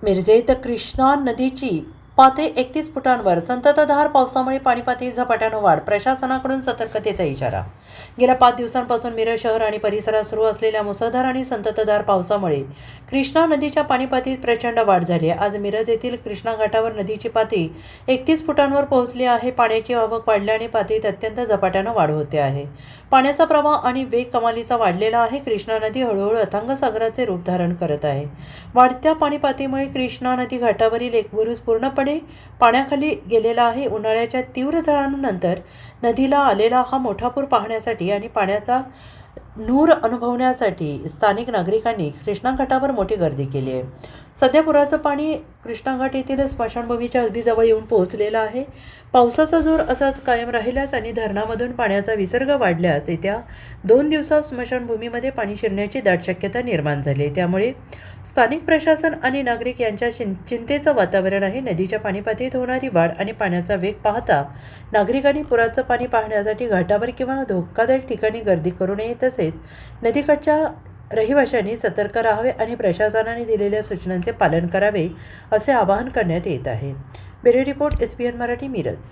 मिरजेत कृष्णा नदीची पातळी 31 फुटांवर. संततधार पावसामुळे पाणीपातळीत झपाट्यानं वाढ. प्रशासनाकडून सतर्कतेचा इशारा. गेल्या 5 दिवसांपासून मिरज शहर आणि परिसरात सुरू असलेल्या मुसळधार आणि संततधार पावसामुळे कृष्णा नदीच्या पाणीपातळीत प्रचंड वाढ झाली आहे. आज मिरज येथील कृष्णा घाटावर नदीची पातळी 31 फुटांवर पोहोचली आहे. पाण्याची आवक वाढल्याने पातळीत अत्यंत झपाट्यानं वाढ होते आहे. पाण्याचा प्रवाह आणि वेग कमालीचा वाढलेला आहे. कृष्णा नदी हळूहळू अथांग सागराचे रूप धारण करत आहे. वाढत्या पाणीपातळीमुळे कृष्णा नदी घाटावरील एक बुरुज पूर्णपणे पाण्याखाली गेलेला आहे. उन्हाळ्याच्या तीव्र झळांनंतर नदीला आलेला हा मोठा पूर पाहण्यासाठी आणि पाण्याचा नूर अनुभवण्यासाठी स्थानिक नागरिकांनी कृष्णा घाटावर मोठी गर्दी केली आहे. सध्या पुराचं पाणी कृष्णा घाट येथील स्मशानभूमीच्या अगदी जवळ येऊन पोहोचलेलं आहे. पावसाचा जोर असाच कायम राहिल्यास आणि धरणामधून पाण्याचा विसर्ग वाढल्यास येत्या 2 दिवसात स्मशानभूमीमध्ये पाणी शिरण्याची दाट शक्यता निर्माण झाली आहे. त्यामुळे स्थानिक प्रशासन आणि नागरिक यांच्या चिंतेचं वातावरण आहे. नदीच्या पाणीपातळीत होणारी वाढ आणि पाण्याचा वेग पाहता नागरिकांनी पुराचं पाणी पाहण्यासाठी घाटावर किंवा धोकादायक ठिकाणी गर्दी करू नये. तसेच नदीकाठच्या रहिवाशांनी सतर्क राहावे आणि प्रशासनाने दिलेल्या सूचनांचे पालन करावे असे आवाहन करण्यात येत आहे. Bureau report SBN Marathi, Miraj.